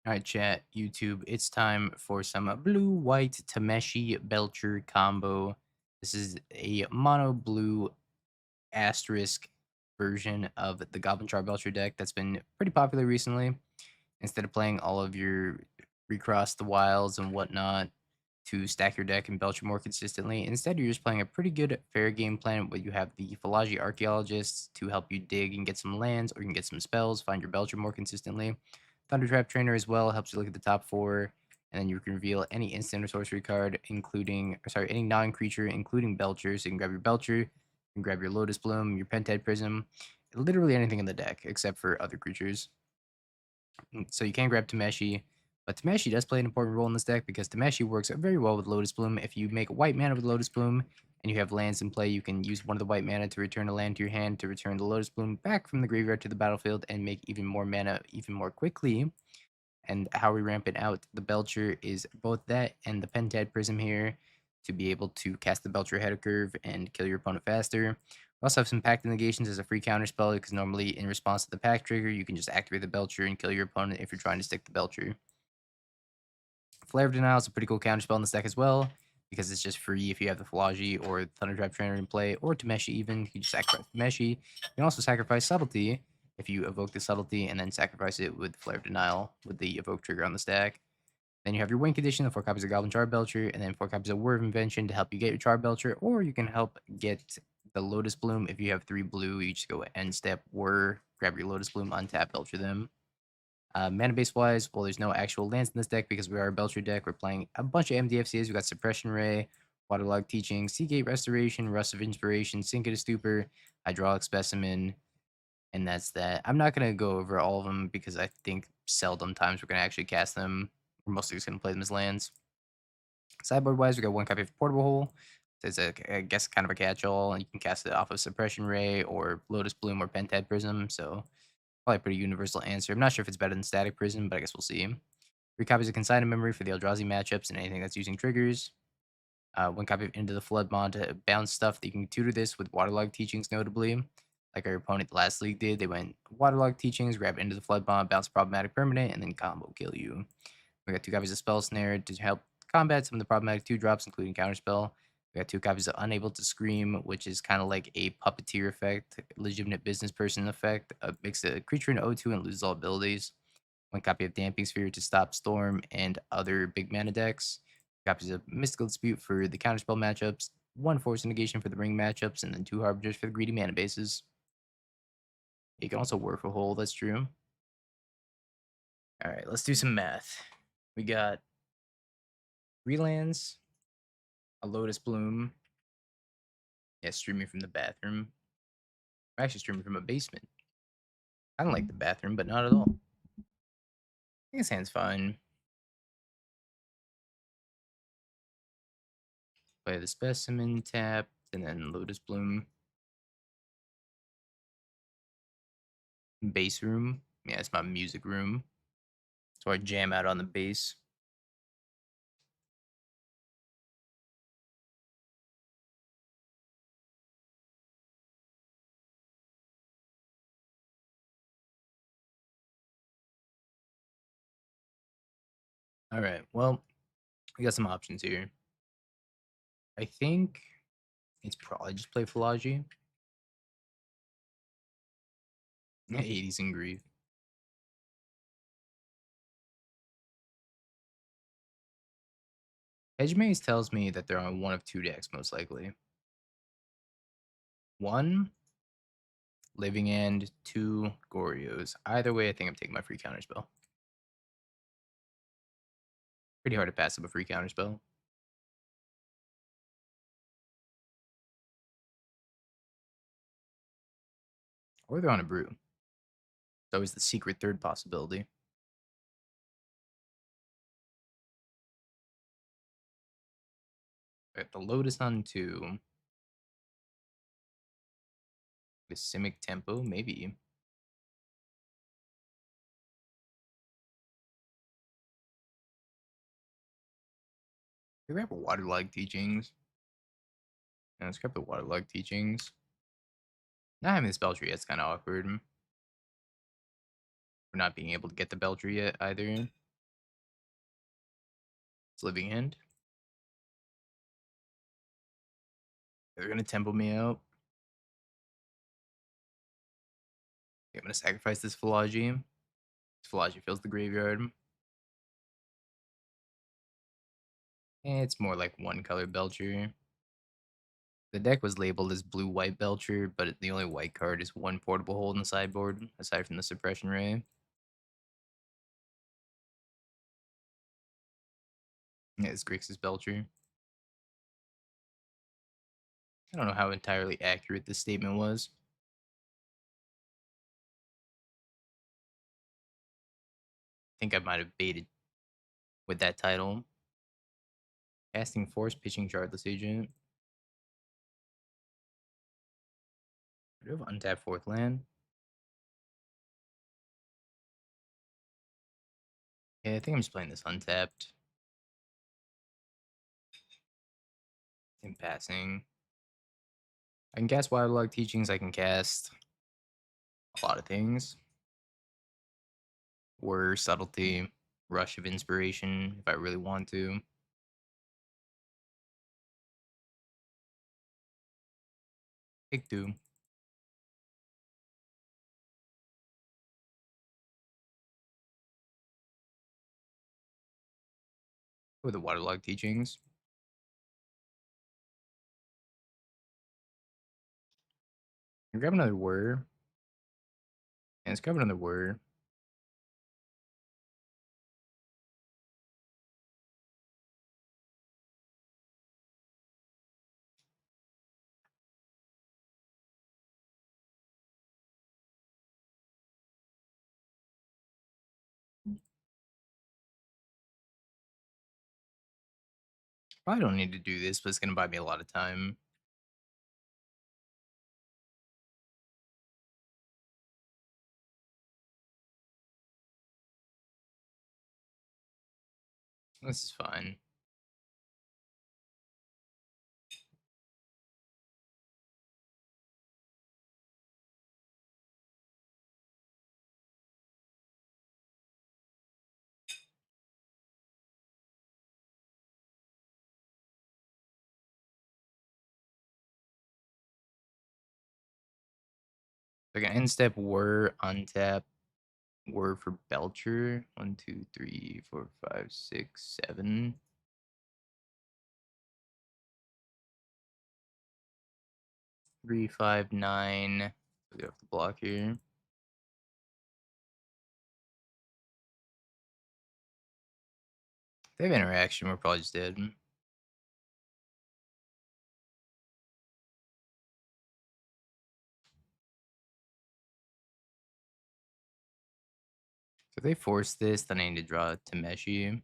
All right, chat, YouTube, it's time for some blue-white Tameshi Belcher combo. This is a mono-blue asterisk version of the Goblin Char Belcher deck that's been pretty popular recently. Instead of playing all of your recross the wilds and whatnot to stack your deck and Belcher more consistently, instead you're just playing a pretty good fair game plan where you have the Philology Archaeologists to help you dig and get some lands, or you can get some spells, find your Belcher more consistently. Thundertrap Trainer as well helps you look at the top four, and then you can reveal any instant or sorcery card, any non-creature, including Belcher. So you can grab your Belcher, you can grab your Lotus Bloom, your Pentad Prism, literally anything in the deck except for other creatures. So you can grab Tameshi, but Tameshi does play an important role in this deck because Tameshi works very well with Lotus Bloom. If you make a white mana with Lotus Bloom and you have lands in play, you can use one of the white mana to return a land to your hand to return the Lotus Bloom back from the graveyard to the battlefield and make even more mana even more quickly. And how we ramp it out the Belcher is both that and the Pentad Prism here to be able to cast the Belcher ahead of curve and kill your opponent faster. We also have some Pact Negations as a free counter spell because normally in response to the Pact trigger, you can just activate the Belcher and kill your opponent if you're trying to stick the Belcher. Flare of Denial is a pretty cool counter spell in this deck as well because it's just free if you have the Philology or Thundertrap Trainer in play, or Tameshi even. You can just sacrifice Tameshi. You can also sacrifice Subtlety if you evoke the Subtlety and then sacrifice it with Flare of Denial with the evoke trigger on the stack. Then you have your win condition, the 4 copies of Goblin Char Belcher, and then 4 copies of Word of Invention to help you get your Char Belcher, or you can help get the Lotus Bloom. If you have 3 blue, you just go end step, Whir, grab your Lotus Bloom, untap, Belcher them. Mana base wise, well, there's no actual lands in this deck because we are a Belcher deck. We're playing a bunch of MDFCs. We got Suppression Ray, Waterlogged Teaching, Seagate Restoration, Rust of Inspiration, Sink of the Stupor, Hydraulic Specimen, and that's that. I'm not going to go over all of them because I think seldom times we're going to actually cast them. We're mostly just going to play them as lands. Sideboard wise, we got 1 copy of Portable Hole. So it's I guess kind of a catch-all, and you can cast it off of Suppression Ray or Lotus Bloom or Pentad Prism. So probably a pretty universal answer. I'm not sure if it's better than Static Prism, but I guess we'll see. 3 copies of Consigned Memory for the Eldrazi matchups and anything that's using triggers. 1 copy of Into the Flood mod to bounce stuff that you can tutor this with Waterlogged Teachings, notably. Like our opponent last league did, they went Waterlogged Teachings, grab Into the Flood mod, bounce Problematic Permanent, and then combo kill you. We got 2 copies of Spell Snare to help combat some of the problematic 2-drops, including Counterspell. We got 2 copies of Unable to Scream, which is kind of like a puppeteer effect, legitimate business person effect. Makes a creature an O2 and loses all abilities. 1 copy of Damping Sphere to stop Storm and other big mana decks. Copies of Mystical Dispute for the Counterspell matchups. 1 Force Negation for the Ring matchups, and then 2 Harbingers for the greedy mana bases. You can also work a hole, that's true. Alright, let's do some math. We got 3 lands, a Lotus Bloom. Yeah, streaming from the bathroom. I'm actually streaming from a basement. I don't like the bathroom, but not at all. I think this hand's fine. Play the Specimen tapped, and then Lotus Bloom. Bass room. Yeah, it's my music room. So I jam out on the bass. All right, well, we got some options here. I think it's probably just play Philology. 80s and Grief. Hedge Maze tells me that they're on one of 2 decks, most likely. 1, Living End, 2, Gorios. Either way, I think I'm taking my free counterspell. Pretty hard to pass up a free counterspell. Or they're on a brew. It's always the secret third possibility. Got the Lotus on 2. The Simic Tempo, maybe. We have Waterlogged Teachings. Yeah, let's grab the Waterlogged Teachings. Not having this Belcher yet, it's kind of awkward. We're not being able to get the Belcher yet either. It's living end. They're gonna tempo me out. Okay, I'm gonna sacrifice this Philology. This Philology fills the graveyard. It's more like one color Belcher. The deck was labeled as blue-white Belcher, but the only white card is one portable hole in the sideboard, aside from the suppression ray. Yeah, it's Grixis Belcher. I don't know how entirely accurate this statement was. I think I might have baited with that title. Casting Force, pitching Shardless Agent. I do have untapped fourth land. Yeah, I think I'm just playing this untapped. In passing. I can cast Wildlog Teachings, I can cast a lot of things. Or Subtlety, Rush of Inspiration, if I really want to. Take two. With the Waterlog Teachings. And grab another Whir. And let's grab another Whir. Probably don't need to do this, but it's going to buy me a lot of time. This is fine. So I can end step Whir, untap, Whir for Belcher. 1, 2, 3, 4, 5, 6, 7. 3, 5, 9. We have to block here. If they have interaction, we're probably just dead. So if they force this, then I need to draw Tameshi.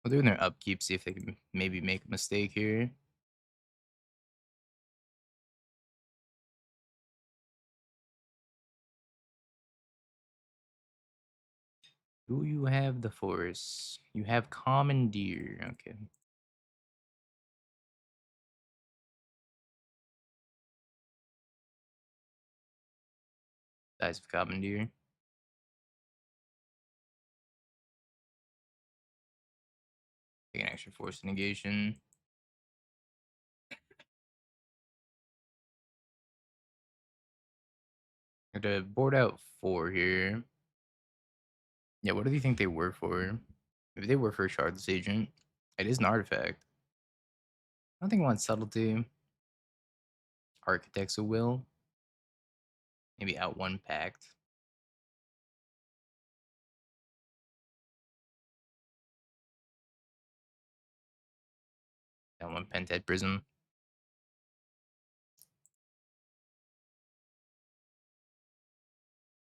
We'll do in their upkeep, see if they can maybe make a mistake here. Do you have the force? You have Commandeer. Okay. Size of Commandeer. Take an extra force negation. I'm gonna board out 4 here. Yeah, what do you think they were for? Maybe they were for a Shardless Agent. It is an artifact. I don't think I want Subtlety. Architects of Will. Maybe out 1 Pact. Out 1 Pentet Prism.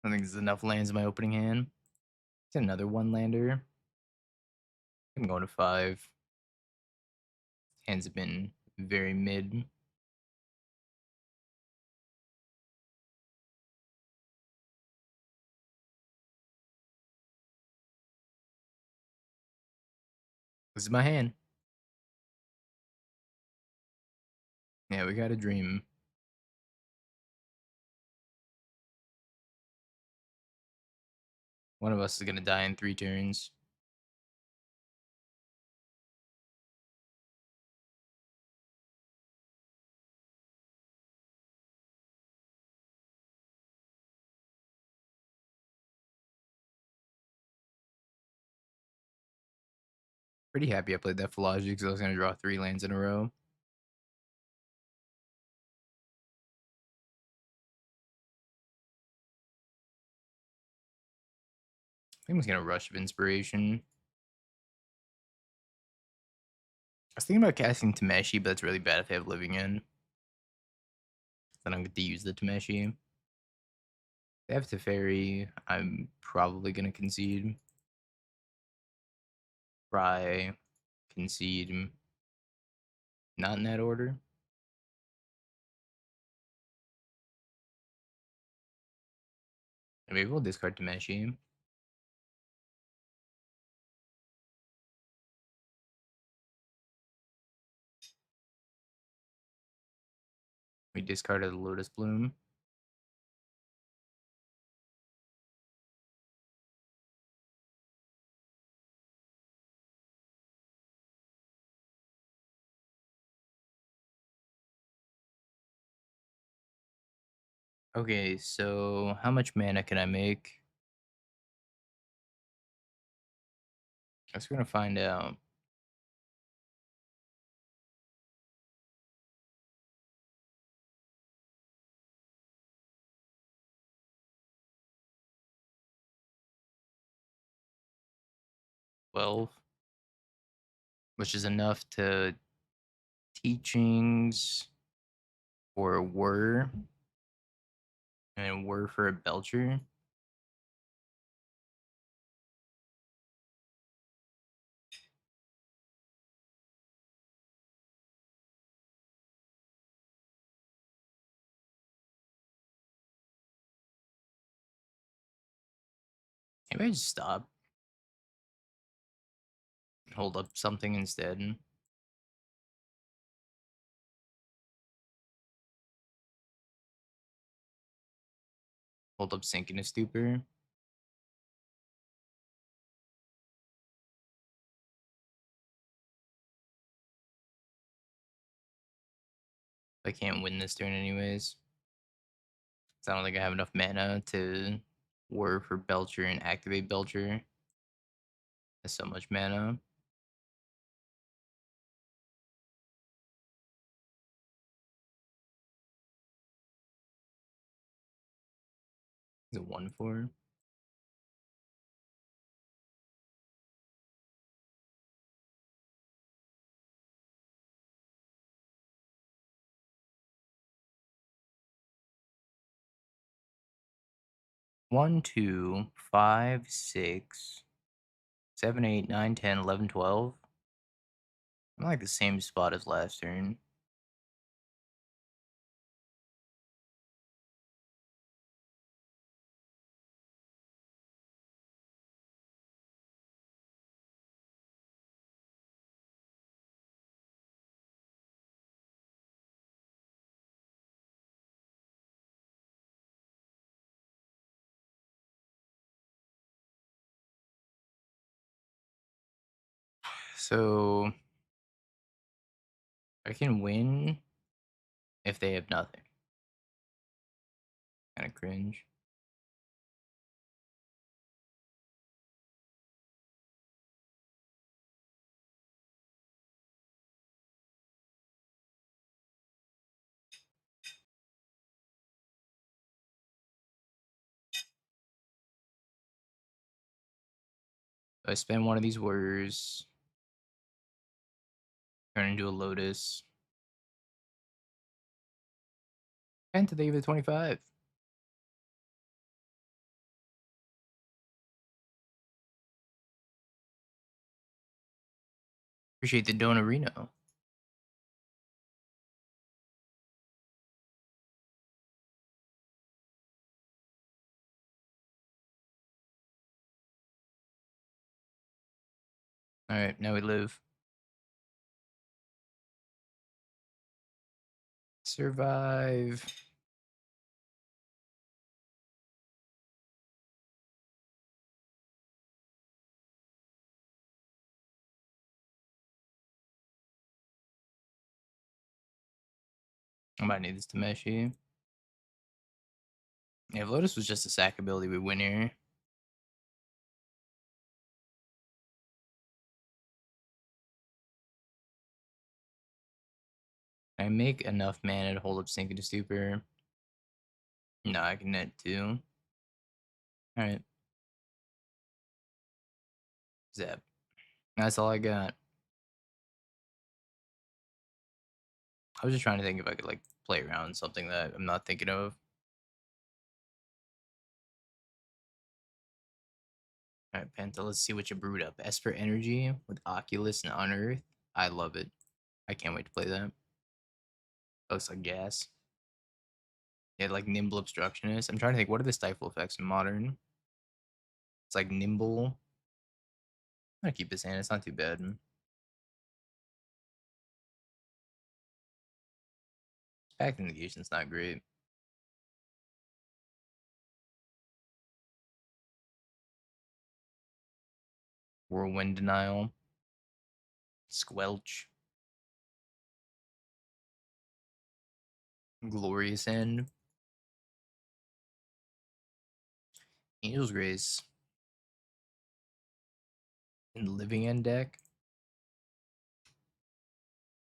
I think there's enough lands in my opening hand. It's another 1 lander. I'm going to 5. Hands have been very mid. This is my hand. Yeah, we got a dream. One of us is gonna die in 3 turns. Pretty happy I played that Philology because I was gonna draw 3 lands in a row. I think I was gonna Rush of Inspiration. I was thinking about casting Tameshi, but that's really bad if they have Living In. Then I don't get to use the Tameshi. If they have Teferi, I'm probably gonna concede. Try, concede. Not in that order. Maybe we'll discard Tameshi. We discarded the Lotus Bloom. Okay, so how much mana can I make? I guess we're gonna find out. 12, which is enough to teachings for a Whir and a Whir for a Belcher. Maybe I just stop. Hold up something instead. Hold up Sink in a Stupor. I can't win this turn anyways. So I don't think I have enough mana to Whir for Belcher and activate Belcher. That's so much mana. Is it 1/4? One, 2, 5, 6, 7, 8, 9, 10, 11, 12. I'm like the same spot as last turn. So I can win if they have nothing. Kind of cringe. I spend one of these Warriors, turn into a Lotus. And to the give it 25. Appreciate the Donarino. All right, now we live. Survive. I might need this Tameshi. Yeah, if Lotus was just a sack ability, we win here. I make enough mana to hold up Sink into Stupor. No, I can net too. Alright. Zap. That's all I got. I was just trying to think if I could like play around something that I'm not thinking of. Alright, Penta, let's see what you brewed up. Esper Energy with Oculus and Unearth. I love it. I can't wait to play that. Looks like gas. Yeah, like Nimble Obstructionist. I'm trying to think, what are the stifle effects in Modern? It's like Nimble. I'm gonna keep this hand, it's not too bad. Pact Negation's not great. Whirlwind Denial. Squelch. Glorious End. Angel's Grace. In the Living End deck.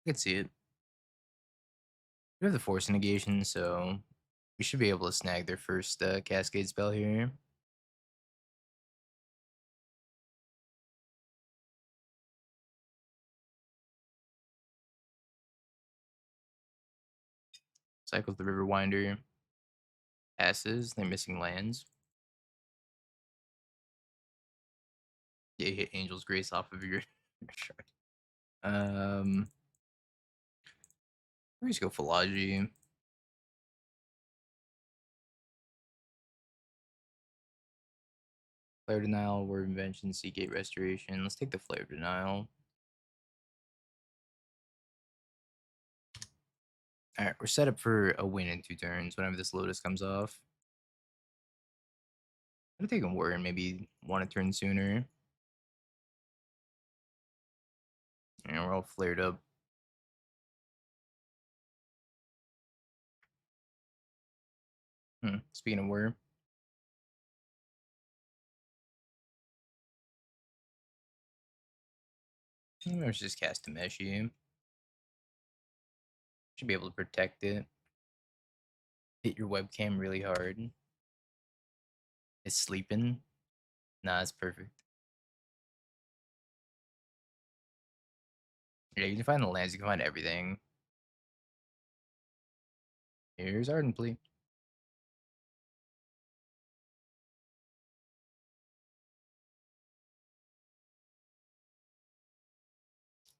I could see it. We have the Force Negation, so we should be able to snag their first Cascade spell here. Cycles the Riverwinder. Passes. They're missing lands. Yeah, you hit Angel's Grace off of your shard. We just go Philology. Flare Denial, Word Invention, Seagate Restoration. Let's take the Flare Denial. Alright, we're set up for a win in 2 turns whenever this Lotus comes off. I'm gonna take a Word, maybe 1 turn sooner. And we're all flared up. Speaking of Word. Let's just cast Tameshi. Should be able to protect it. Hit your webcam really hard. It's sleeping. Nah, it's perfect. Yeah, you can find the lands, you can find everything. Here's Ardent Plea.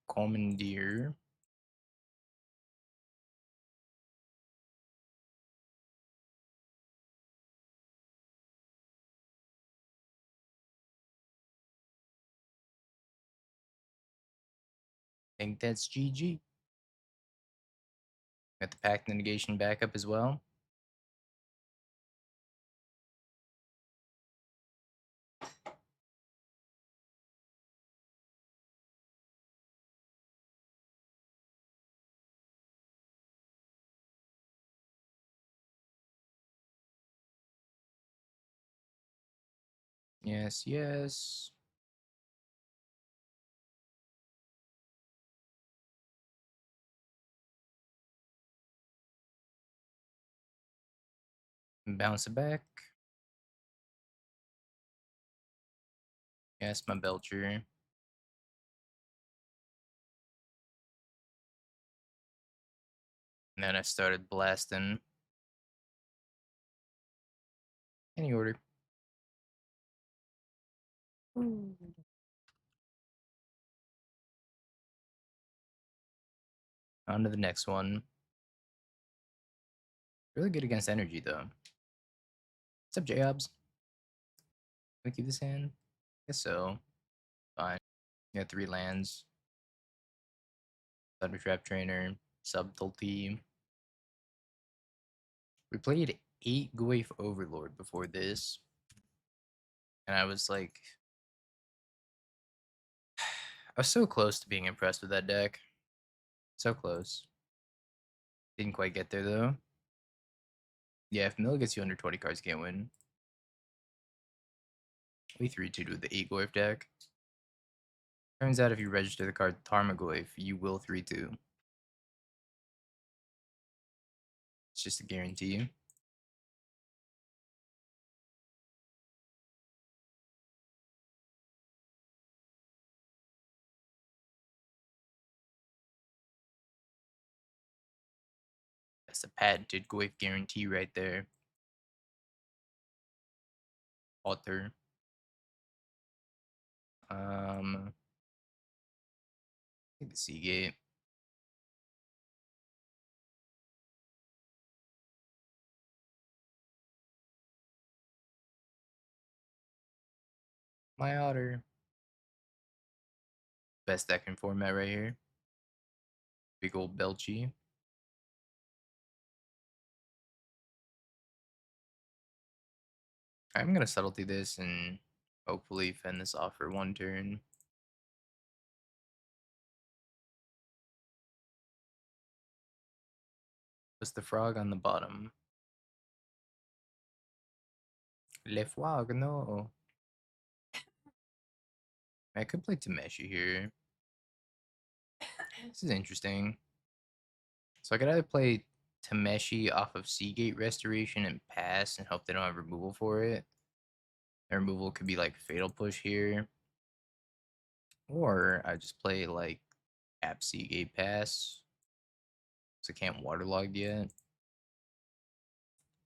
Commandeer. Think that's GG. Got the Pact Negation backup as well. Yes, yes. Bounce it back. Yes, my Belcher. And then I started blasting. Any order. On to the next one. Really good against energy, though. What's up, Jobs? Can I keep this hand? Guess so. Fine. You got 3 lands. Thundertrap Trainer. Subtlety. We played 8 Goyf Overlord before this, and I was like, I was so close to being impressed with that deck. So close. Didn't quite get there though. Yeah, if Mill gets you under 20 cards, you can't win. We 3-2 with the 8 Goyf deck. Turns out if you register the card Tarmogoyf, you will 3-2. It's just a guarantee. That's a patented Goyf guarantee right there. Author. Take the Seagate. My Otter. Best deck in format right here. Big old Belchy. I'm gonna subtlety this and hopefully fend this off for one turn. What's the frog on the bottom? Le frog, no. I could play Tameshi here. This is interesting. So I could either play Tameshi off of Seagate Restoration and pass and hope they don't have removal for it. Their removal could be like Fatal Push here. Or I just play like Tap Seagate pass. Because I can't waterlog yet. I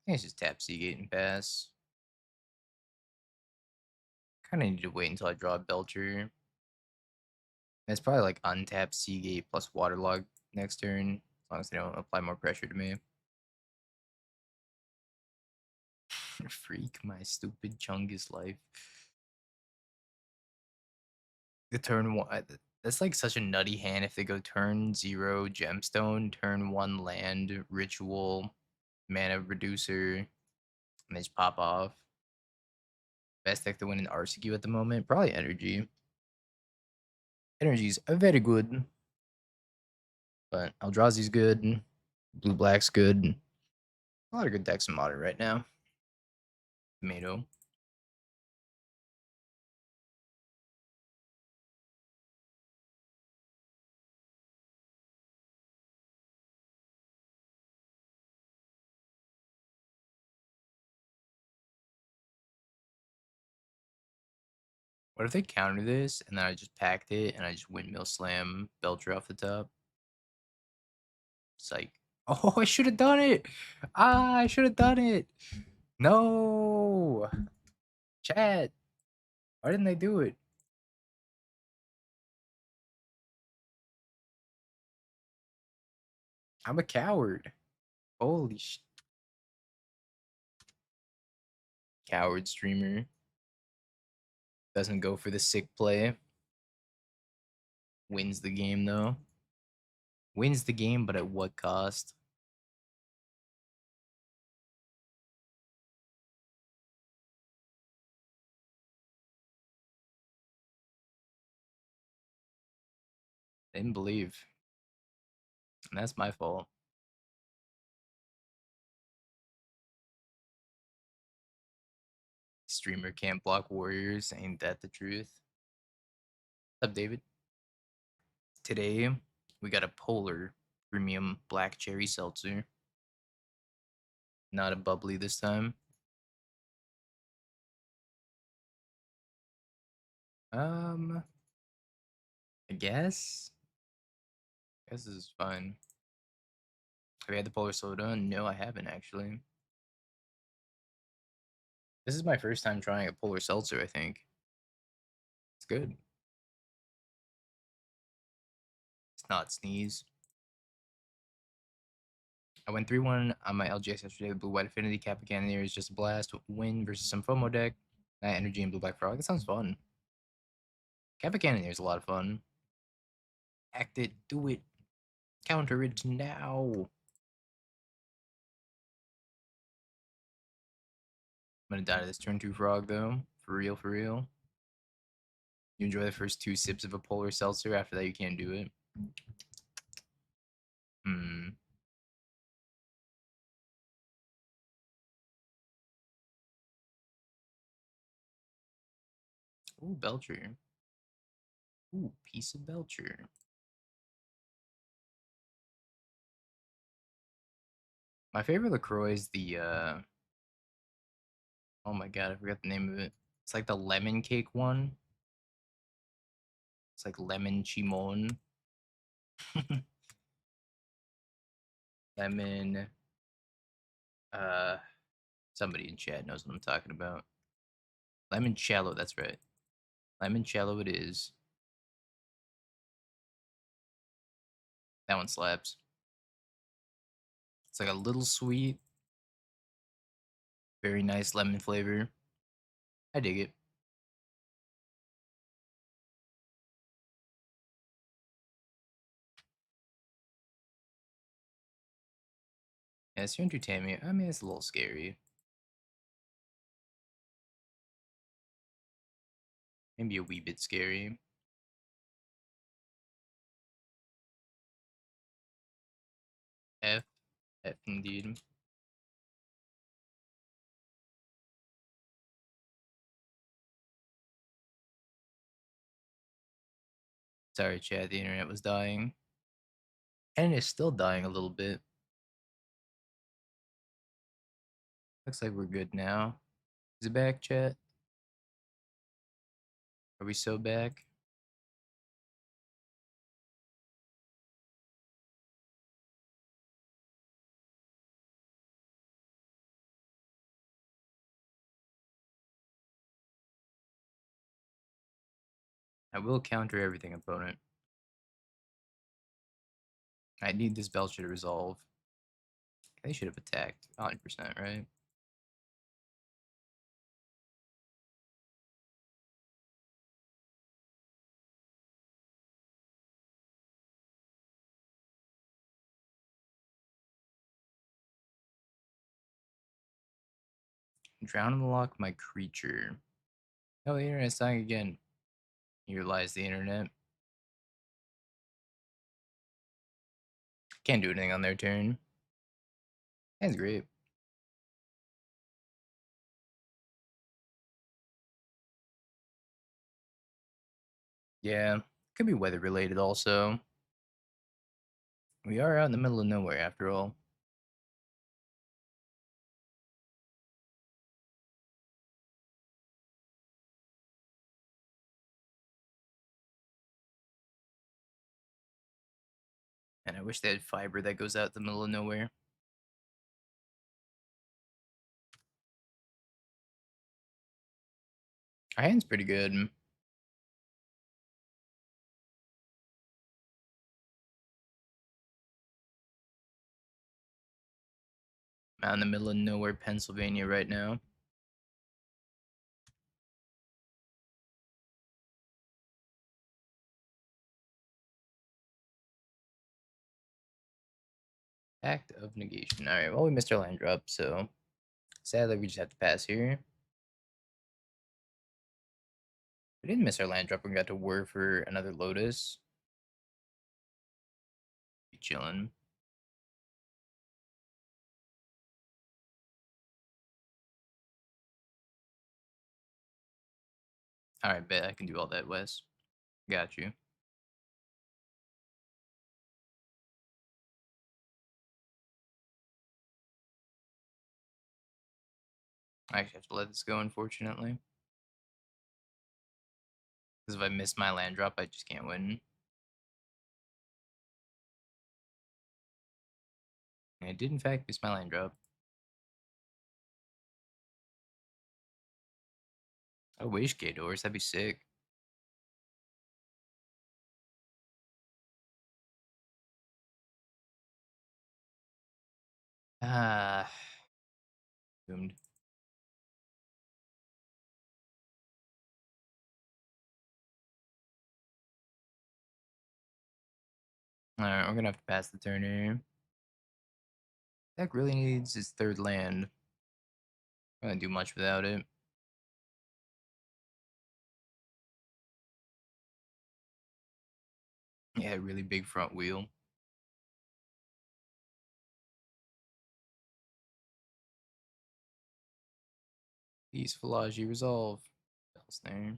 think it's just Tap Seagate and pass. Kind of need to wait until I draw a Belcher. And it's probably like untap Seagate plus waterlog next turn. As long as they don't apply more pressure to me. Freak my stupid Chungus life. The turn one. That's like such a nutty hand if they go turn 0 gemstone, turn 1 land, ritual, mana reducer, and they just pop off. Best deck to win in RCQ at the moment? Probably energy. Energy's very good. But Eldrazi's good. Blue Black's good. A lot of good decks in modern right now. Tomato. What if they counter this and then I just packed it and I just windmill slam Belcher off the top? Psych. Oh, I should have done it. Ah, I should have done it. No. Chat. Why didn't they do it? I'm a coward. Holy sh. Coward streamer. Doesn't go for the sick play. Wins the game though. Wins the game, but at what cost? Didn't believe. And that's my fault. Streamer can't block warriors. Ain't that the truth? What's up, David? Today, we got a polar premium black cherry seltzer. Not a bubbly this time. I guess. This is fine. Have you had the polar soda? No, I haven't actually. This is my first time trying a polar seltzer, I think. It's good. It's not sneeze. I went 3-1 on my LGS yesterday with Blue White Affinity. Kappa Cannoneer is just a blast. Win versus some FOMO deck. Energy and Blue Black Frog. That sounds fun. Kappa Cannoneer is a lot of fun. Act it. Do it. Counter it now. I'm gonna die to this turn 2 frog, though. For real, for real. You enjoy the first 2 sips of a polar seltzer, after that you can't do it. Hmm. Ooh, Belcher. Ooh, piece of Belcher. My favorite LaCroix is the, oh my god, I forgot the name of it. It's like the lemon cake one. It's like lemon chimon. Lemon, uh, somebody in chat knows what I'm talking about. Limoncello, that's right. Limoncello it is. That one slaps. It's like a little sweet, very nice lemon flavor. I dig it. Yeah, it's entertainment. I mean, it's a little scary. Maybe a wee bit scary. F. F indeed. Sorry, chat. The internet was dying. And it's still dying a little bit. Looks like we're good now. Is it back, chat? Are we so back? I will counter everything, opponent. I need this Belcher to resolve. They should have attacked. 100%, right? Drown and lock my creature. Oh, the internet's dying again. Here lies the internet. Can't do anything on their turn. That's great. Yeah, could be weather related also. We are out in the middle of nowhere after all. And I wish they had fiber that goes out the middle of nowhere. Our hand's pretty good. I'm out in the middle of nowhere, Pennsylvania right now. Act of negation. Alright, well, we missed our land drop, so sadly we just have to pass here. We didn't miss our land drop. We got to war for another Lotus. Be chilling. Alright, bet I can do all that, Wes. Got you. I actually have to let this go, unfortunately. Because if I miss my land drop, I just can't win. And I did, in fact, miss my land drop. I wish K-Doors, that'd be sick. Ah, doomed. Alright, we're gonna have to pass the turn here. Deck really needs his third land. I don't do much without it. Yeah, really big front wheel. Peaceful resolve. Spell snare.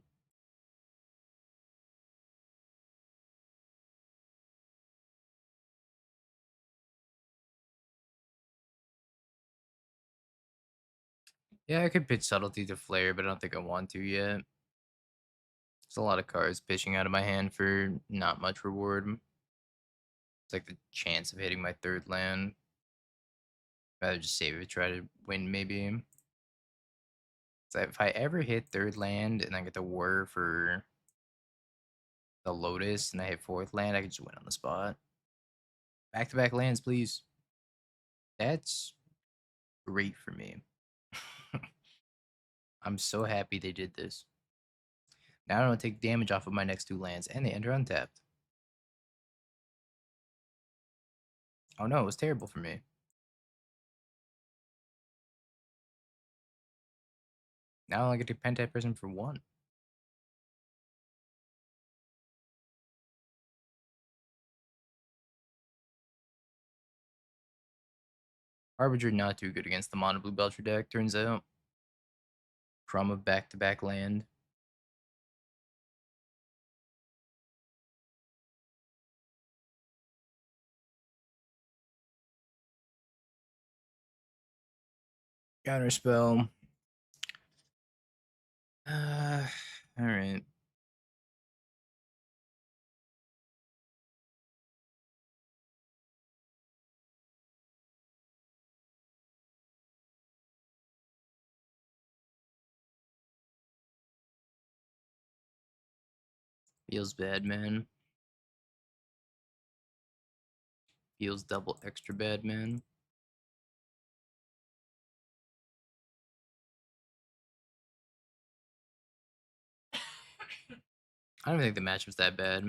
Yeah, I could pitch subtlety to flare, but I don't think I want to yet. There's a lot of cards pitching out of my hand for not much reward. It's like the chance of hitting my third land. Rather just save it, try to win maybe. So if I ever hit third land and I get the whir for the Lotus and I hit fourth land, I can just win on the spot. Back to back lands, please. That's great for me. I'm so happy they did this. Now I don't take damage off of my next two lands, and they enter untapped. Oh no, it was terrible for me. Now I only get to Pentad Prism for one. Harbinger not too good against the mono blue Belcher deck, turns out. From a back to back land. Counterspell. Alright. Feels bad, man. Feels double extra bad, man. I don't think the match was that bad.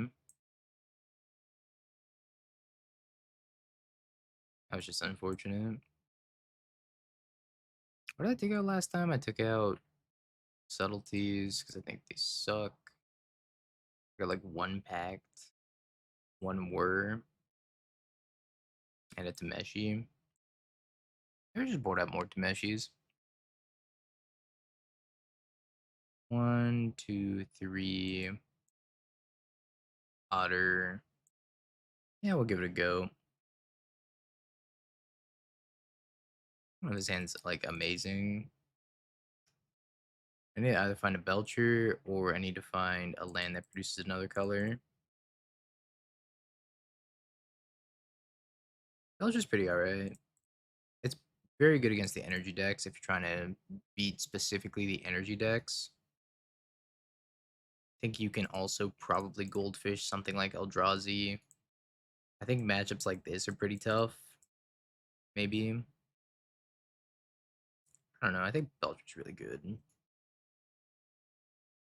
That was just unfortunate. What did I take out last time? I took out subtleties because I think they suck. I got like one pact, one whir, and a Tameshi. I just bought out more Tameshis. One, two, three. Otter. Yeah, we'll give it a go. One of his hands like amazing. I need to either find a Belcher or I need to find a land that produces another color. Belcher's pretty alright. It's very good against the energy decks if you're trying to beat specifically the energy decks. I think you can also probably goldfish something like Eldrazi. I think matchups like this are pretty tough. Maybe. I don't know. I think Belcher's really good.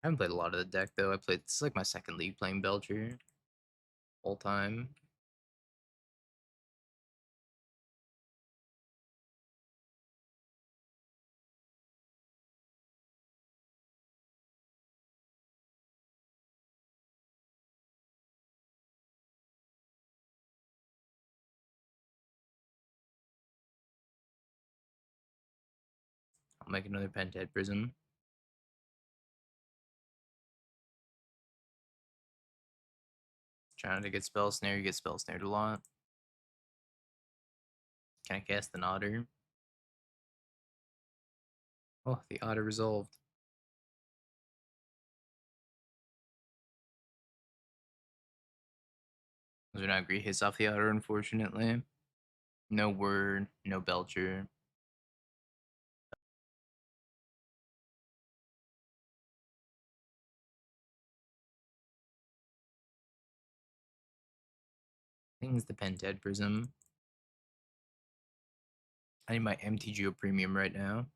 I haven't played a lot of the deck though. This is like my second league playing Belcher all time. I'll make another Pentad Prism. Trying to get spell snare, you get spell snared a lot. Can I cast an otter? Oh, the otter resolved. Those are not great hits off the otter, unfortunately. No word, no Belcher. Thing's the Pentad Prism. I need my MTGO premium right now.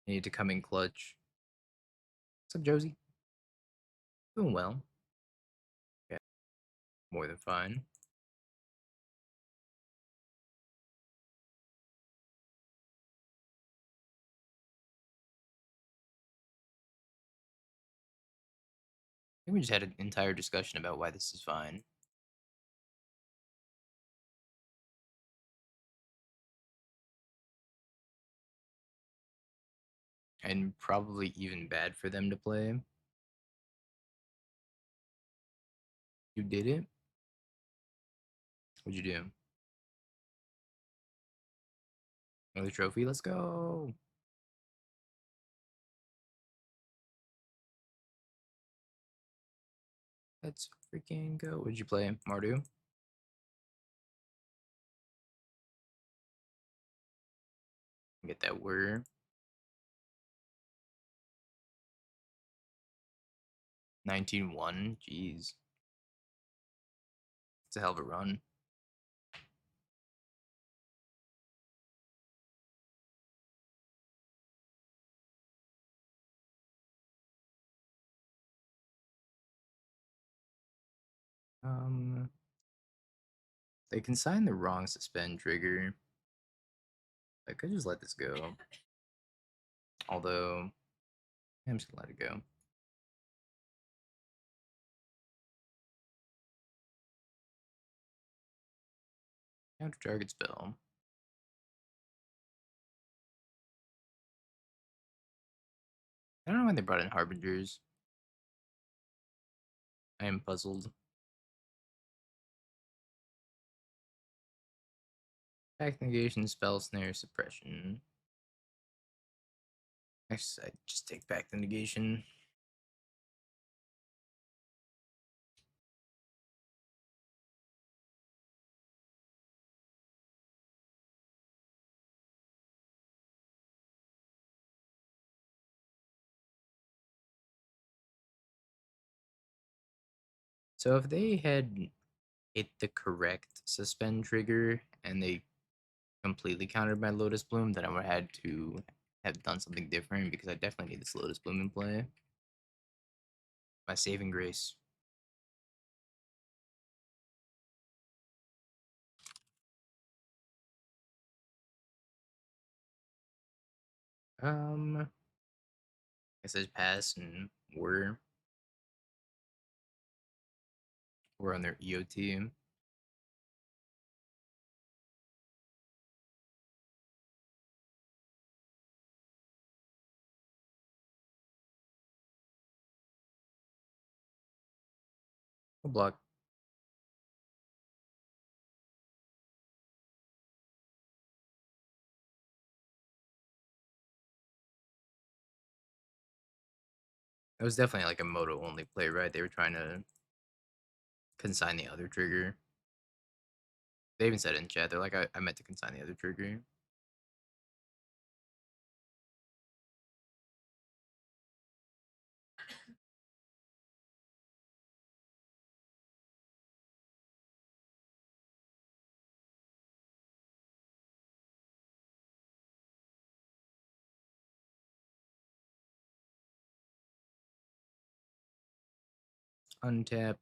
I need to come in clutch. What's up, Josie? Doing well. Okay, more than fine. think we just had an entire discussion about why this is fine. And probably even bad for them to play. You did it? What'd you do? Another trophy? Let's go! Let's freaking go. What'd you play? Mardu? Get that word. 19-1. Jeez. It's a hell of a run. They can sign the wrong suspend trigger. I could just let this go. Although, I'm just gonna let it go. Counter target spell. I don't know why they brought in Harbingers. I am puzzled. Attack negation, spell snare, suppression. I just take back the negation. So if they had hit the correct suspend trigger and they completely countered my Lotus Bloom, then I would have had to have done something different because I definitely need this Lotus Bloom in play. My saving grace. I guess I just pass and we're on their EOT. We'll block. It was definitely like a moto only play, right? They were trying to consign the other trigger. They even said it in chat. They're like, I meant to consign the other trigger. Untap.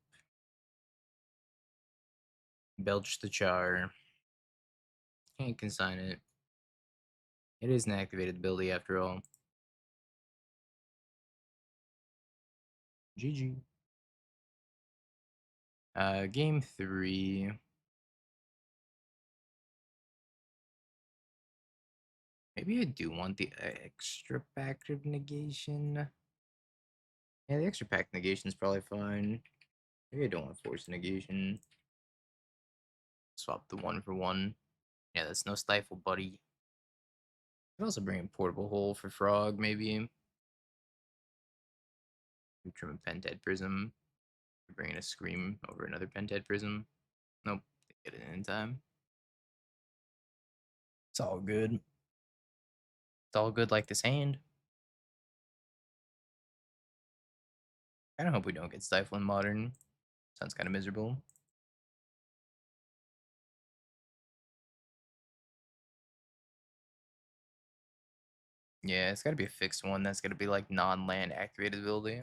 Belch the char. Can't consign it. It is an activated ability after all. GG. Game 3. Maybe I do want the extra pack of negation. Yeah, the extra pack negation is probably fine. Maybe I don't want force negation. Swap the 1 for 1. Yeah, that's no stifle, buddy. Could also bring a portable hole for frog, maybe. Trim a pented prism. Bring in a scream over another pented prism. Nope, they get it in time. It's all good. It's all good like this hand. I hope we don't get stifle in modern. Sounds kind of miserable. Yeah, it's gotta be a fixed one. That's gotta be like non-land activated ability.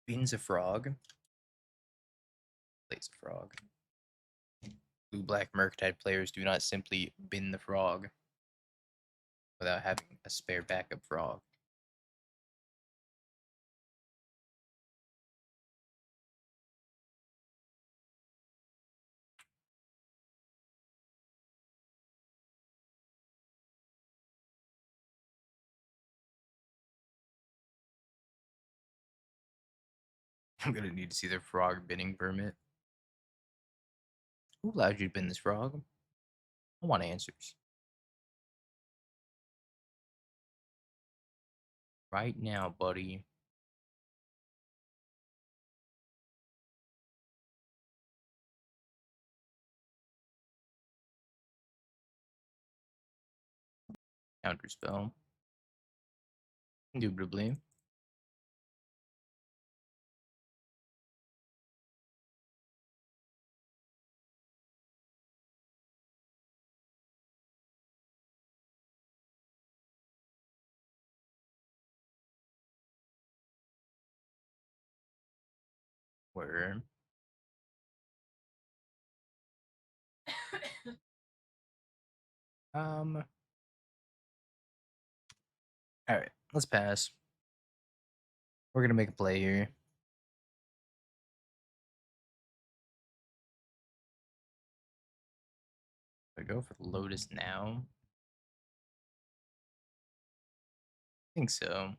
Beans a frog. Plays a frog. Blue black Murktide players do not simply bin the frog without having a spare backup frog. I'm gonna need to see the frog binning permit. Who allowed you to bin this frog? I want answers. Right now, buddy. Counterspell. Indubitably. Where? Um. All right. Let's pass. We're gonna make a play here. I go for the Lotus now. I think so.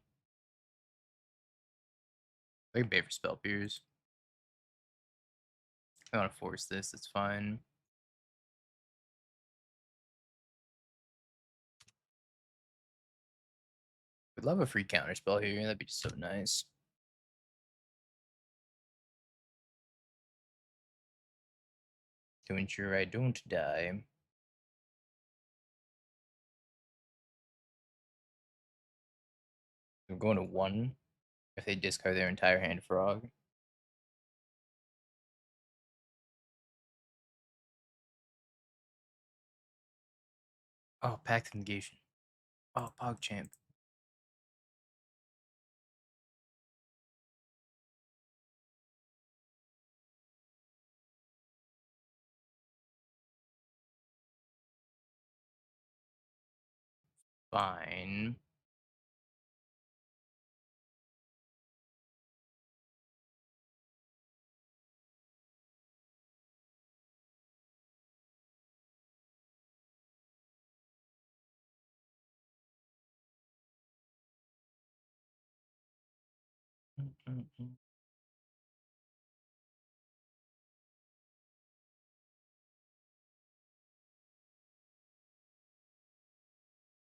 I can pay for spell pierce. I want to force this. It's fine. Would love a free counter spell here. That'd be so nice. To ensure I don't die. I'm going to 1 if they discard their entire hand frog. Oh, Pact Negation. Oh, PogChamp. Fine.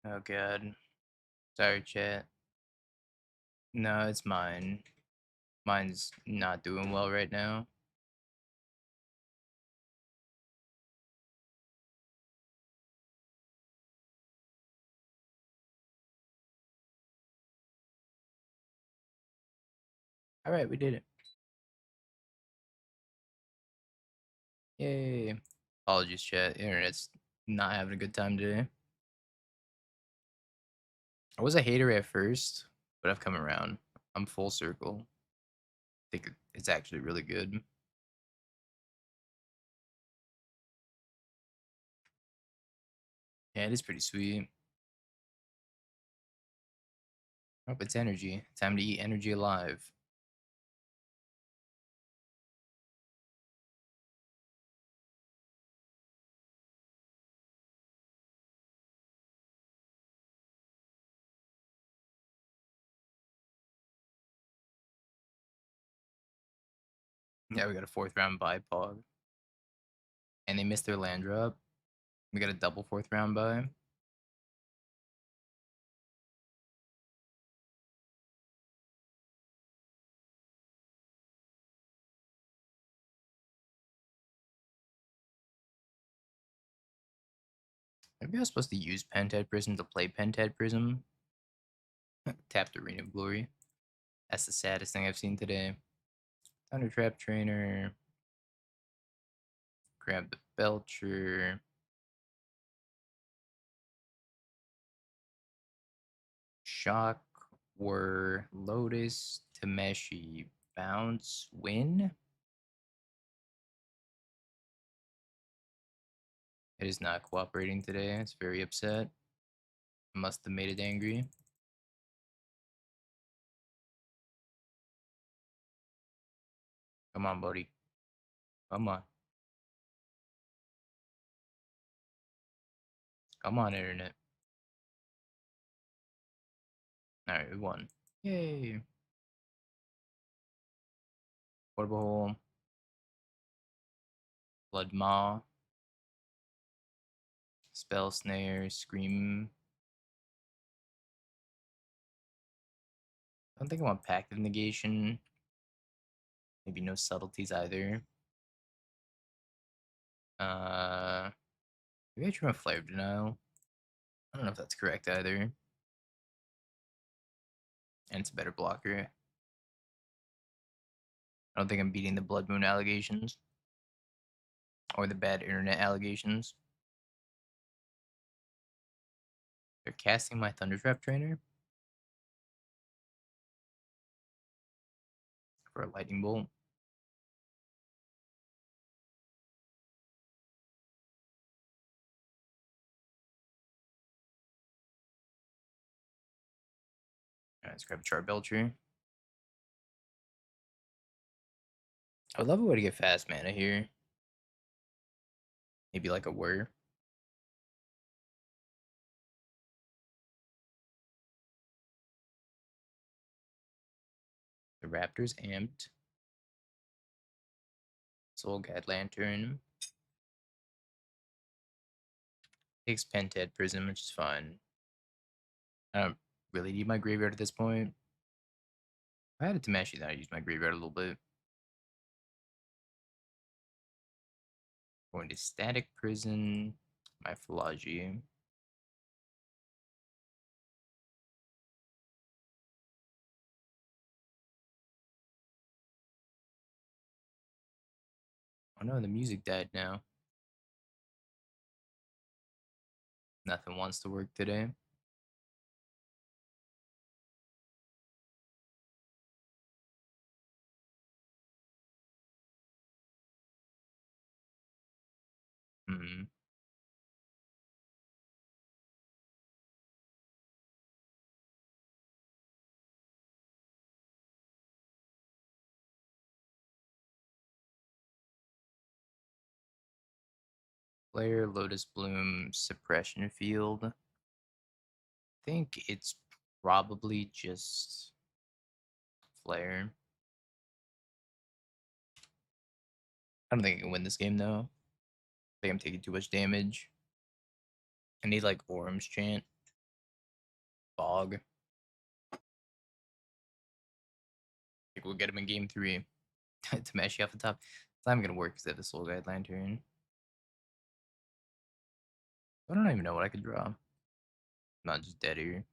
Oh, God. Sorry, chat. No, it's mine. Mine's not doing well right now. All right, we did it. Yay. Apologies, chat. Internet's not having a good time today. I was a hater at first, but I've come around. I'm full circle. I think it's actually really good. Yeah, it is pretty sweet. Oh, it's energy. Time to eat energy alive. Yeah, we got a 4th round bipod. And they missed their land drop. We got a double 4th round buy. Maybe I was supposed to use Pentad Prism to play Pentad Prism. Tapped Arena of Glory. That's the saddest thing I've seen today. Thunder Trap Trainer. Grab the Belcher. Shock. Whir. Lotus. Tameshi. Bounce. Win. It is not cooperating today. It's very upset. Must have made it angry. Come on, buddy. Come on. Come on, internet. Alright, we won. Yay. Portable Hole, Blood Maw, Spell Snare, Scream. I don't think I want Pact of Negation. Maybe no subtleties either. Uh, maybe I try my Flare of Denial. I don't know if that's correct either. And it's a better blocker. I don't think I'm beating the Blood Moon allegations or the bad internet allegations. They're casting my Thundertrap Trainer for a Lightning Bolt. Alright, let's grab a Char Belcher. I would love a way to get fast mana here. Maybe like a Whir. The Raptor's amped. Soul Guide Lantern. Takes Pentad Prism, which is fine. I don't really need my graveyard at this point. If I had a Tameshi, then I'd use my graveyard a little bit. Going to Static Prison, my Philology. Oh no, the music died now. Nothing wants to work today. Hmm. Flare, Lotus Bloom, Suppression Field. I think it's probably just Flare. I don't think I can win this game though. I think I'm taking too much damage. I need like Orum's Chant, Fog. I think we'll get him in game 3. Tameshi off the top. It's not even gonna work because they have the Soul Guide Lantern. I don't even know what I could draw. I'm not just dead here.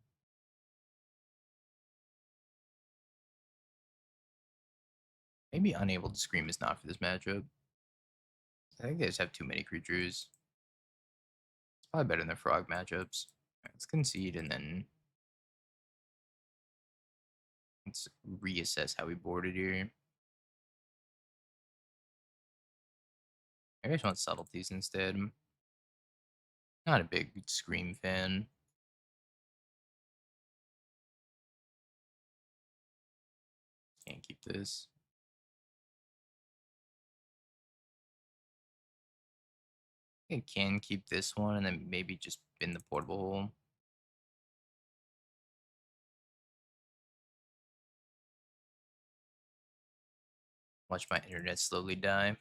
Maybe Unable to Scream is not for this matchup. I think they just have too many creatures. It's probably better than their Frog matchups. Alright, let's concede and then let's reassess how we boarded here. I just want subtleties instead. Not a big Scream fan. Can't keep this. I can keep this one and then maybe just bin the Portable Hole. Watch my internet slowly die.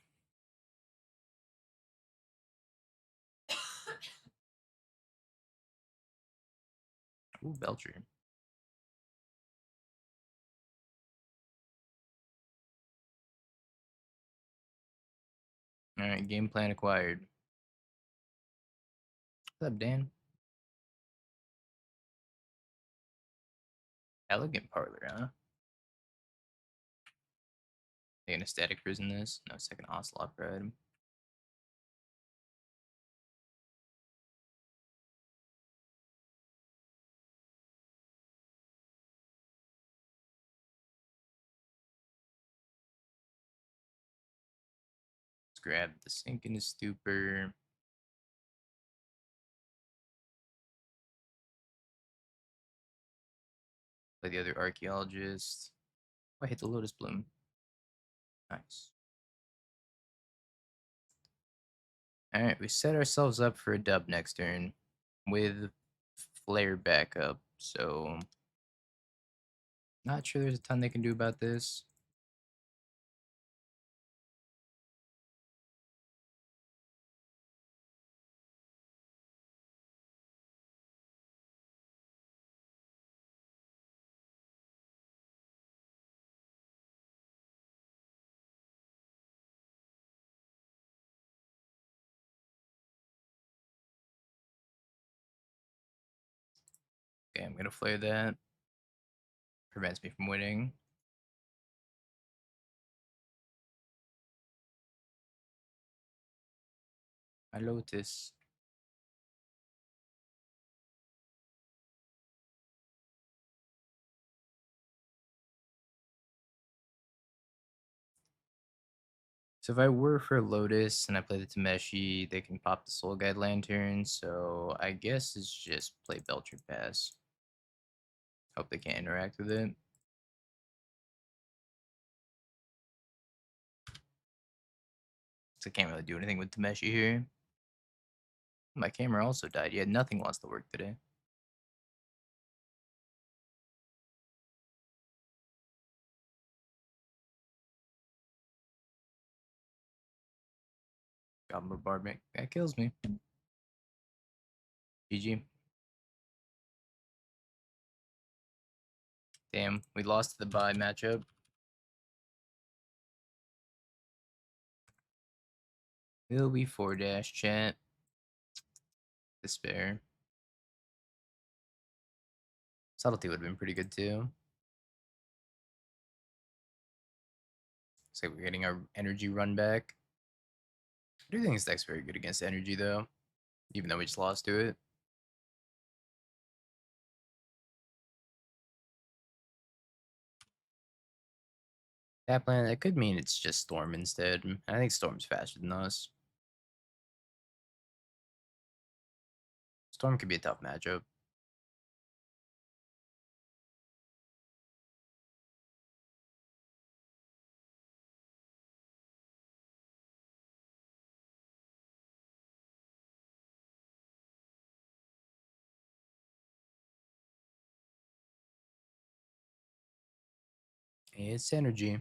Ooh, Belcher. Alright, game plan acquired. What's up, Dan? Elegant Parlor, huh? They gonna Static Prison this? No, second Ocelot Pride. Let's grab the Sink in the Stupor. Play the other Archaeologist. Oh, I hit the Lotus Bloom. Nice. Alright, we set ourselves up for a dub next turn with Flare backup, so not sure there's a ton they can do about this. Okay, I'm gonna flare that. Prevents me from winning. My Lotus. So if I were for Lotus and I play the Tameshi, they can pop the Soul Guide Lantern. So I guess it's just play Belcher Pass. Hope they can't interact with it. So I can't really do anything with Tameshi here. My camera also died. Yeah, nothing wants to work today. Goblin Bombardment. That kills me. GG. Damn, we lost to the bye matchup. Will be 4-dash chat. Despair. Subtlety would have been pretty good too. Looks like we're getting our energy run back. I do think this deck's very good against energy though, even though we just lost to it. That plan, that could mean it's just Storm instead. I think Storm's faster than us. Storm could be a tough matchup. It's energy.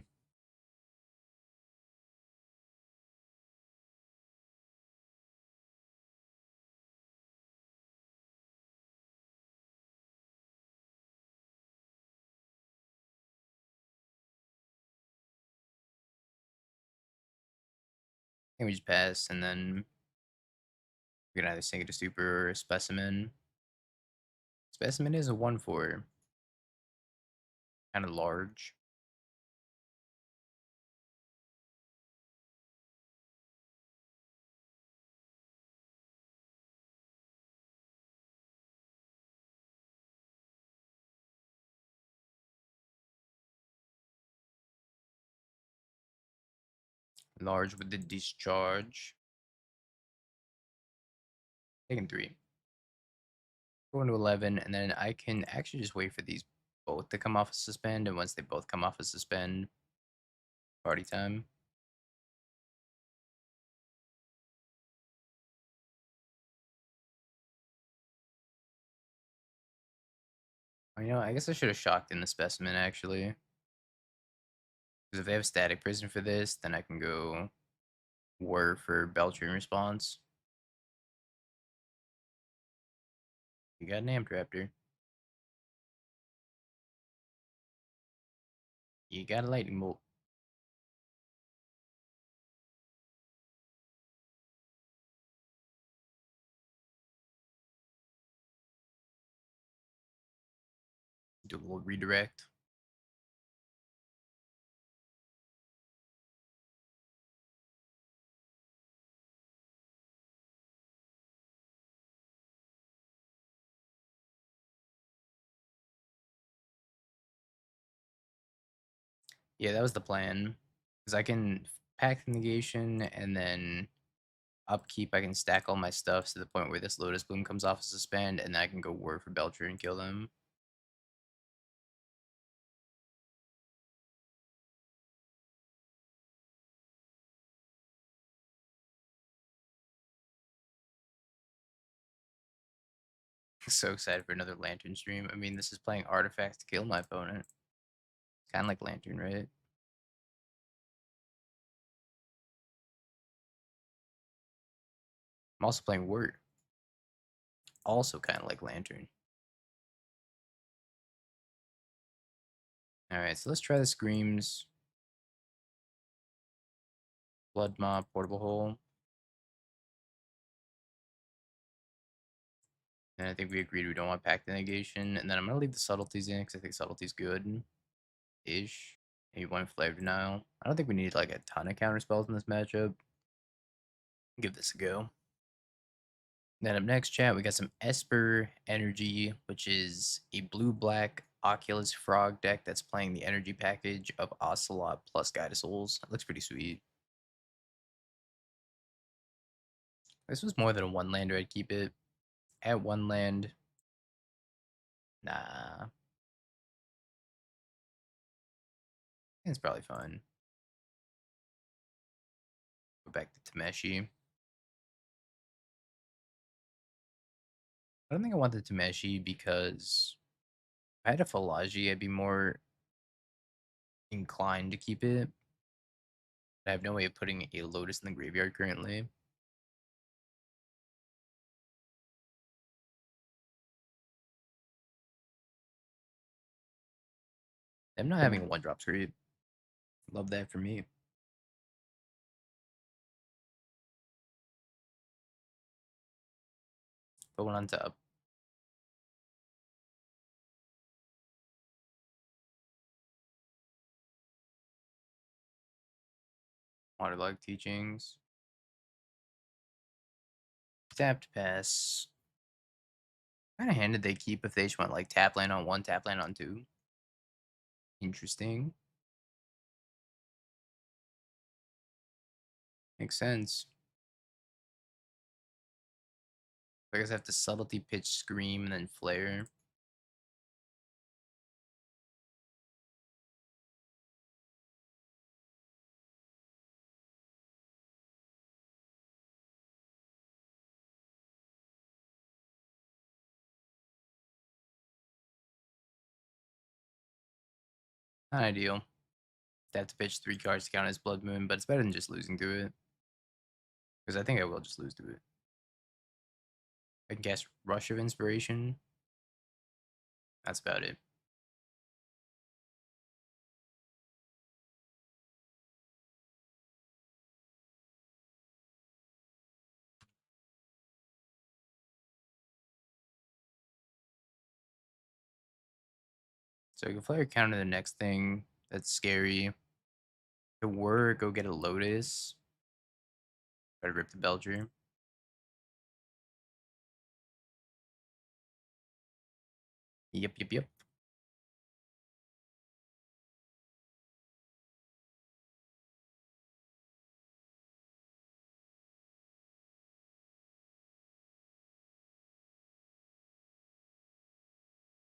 I think we just pass and then we can either sink it to super or specimen. Specimen is a 1/4. Kind of large. Large with the discharge. Taking 3. Going to 11, and then I can actually just wait for these both to come off a suspend, and once they both come off a suspend, party time. I guess I should have shocked in the specimen actually. Because if they have static prison for this, then I can go war for Belcher in response. You got an Amped Raptor. You got a Lightning Bolt. Do a little redirect. Yeah, that was the plan. Because I can pack the negation and then upkeep. I can stack all my stuff to the point where this Lotus Bloom comes off a suspend, and then I can go war for Belcher and kill them. So excited for another Lantern stream. I mean, this is playing artifacts to kill my opponent. Kind of like Lantern, right? I'm also playing Word. Also kind of like Lantern. Alright, so let's try the Screams. Blood Mob, Portable Hole. And I think we agreed we don't want Pact the Negation. And then I'm going to leave the Subtleties in because I think Subtlety's good-ish. Maybe one Flare Denial. I don't think we need like a ton of counter spells in this matchup. Give this a go. Then up next, chat, we got some Esper Energy, which is a blue-black Oculus Frog deck that's playing the energy package of Ocelot plus Guide of Souls. It looks pretty sweet. This was more than a one lander, I'd keep it. At one land, nah. It's probably fine. Go back to Tameshi. I don't think I want the Tameshi because if I had a Falaji, I'd be more inclined to keep it. I have no way of putting a Lotus in the graveyard currently. I'm not having a one-drop screed. Love that for me. Put one on top. Waterlog Teachings. Tapped pass. Kind of handed they keep if they just went like tap land on one, tap land on two. Interesting. Makes sense. I guess I have to subtlety pitch scream and then flare. Not ideal. Have to pitch 3 cards to count as Blood Moon, but it's better than just losing to it. Because I think I will just lose to it. I can guess Rush of Inspiration. That's about it. So I can flare counter the next thing. That's scary. If it were, go get a Lotus. Try to rip the Belcher. Yep, yep, yep.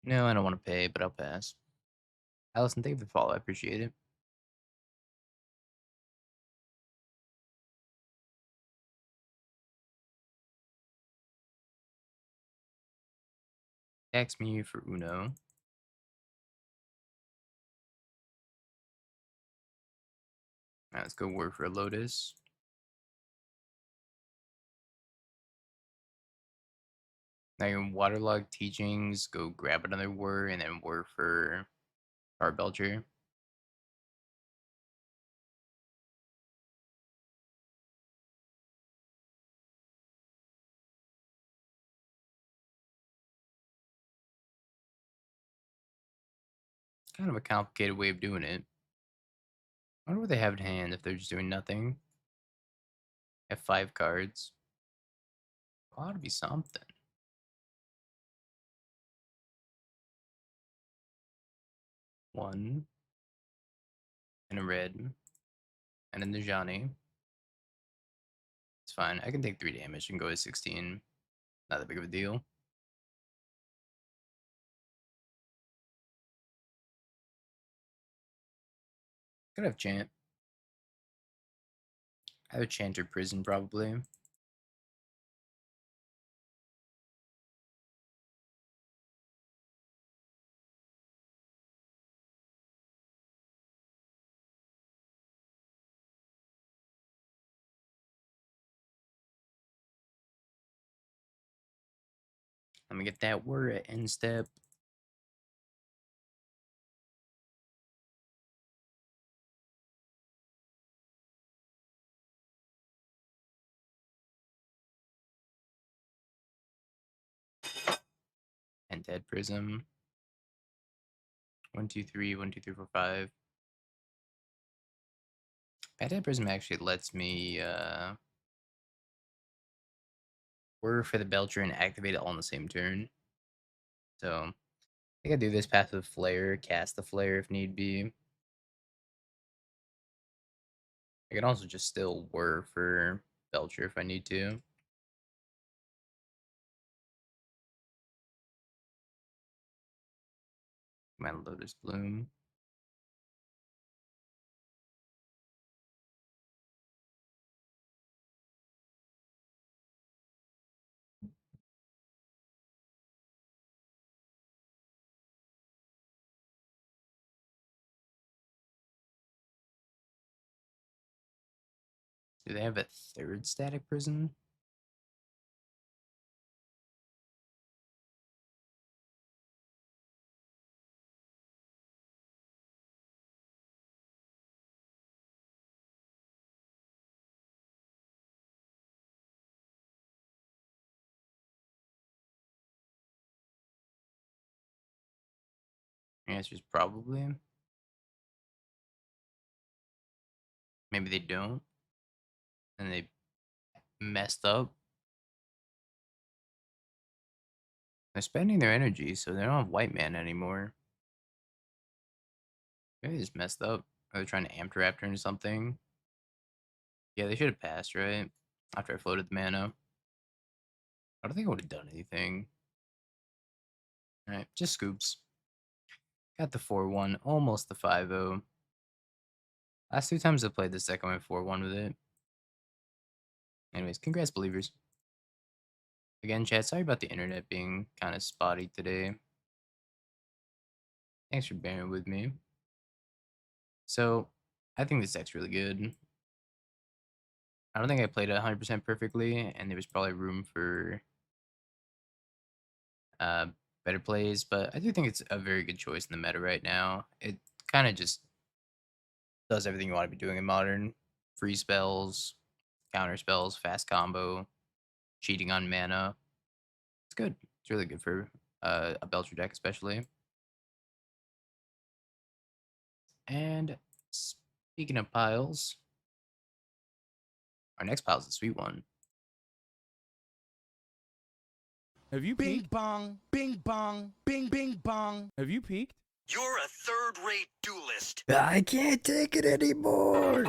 No, I don't want to pay, but I'll pass. Allison, thank you for the follow. I appreciate it. Tax me for Uno. Right, let's go work for a Lotus. Now your Waterlog Teachings, go grab another word and then work for our Belcher. Kind of a complicated way of doing it. I wonder what they have in hand if they're just doing nothing. Have 5 cards. Ought to be something. One. And a red. And then the Johnny. It's fine. I can take 3 damage and go to 16. Not that big of a deal. Could have Chant. I have a Chanter Prison probably. Let me get that word at end step. Dead Prism. 1, 2, 3, 1, 2, 3, 4, 5. Dead Prism actually lets me work for the Belcher and activate it all in the same turn. So I can do this passive Flare, cast the Flare if need be. I can also just still work for Belcher if I need to. My Lotus Bloom. Do they have a third Static Prison? The answer is probably. Maybe they don't. And they messed up. They're spending their energy, so they don't have white mana anymore. Maybe they just messed up. Or they're trying to Amp Raptor into something. Yeah, they should have passed, right? After I floated the mana. I don't think I would have done anything. Alright, just scoops. Got the 4-1, almost the 5-0. Last 2 times I played this deck, I went 4-1 with it. Anyways, congrats, believers. Again, chat, sorry about the internet being kind of spotty today. Thanks for bearing with me. So, I think this deck's really good. I don't think I played it 100% perfectly, and there was probably room for uh, better plays, but I do think it's a very good choice in the meta right now. It kind of just does everything you want to be doing in Modern. Free spells, counter spells, fast combo, cheating on mana. It's good. It's really good for a Belcher deck, especially. And speaking of piles, our next pile is a sweet one. Have you Bing peeked? bong, bing bong, bing bing bong. Have you peeked? You're a third-rate duelist. I can't take it anymore.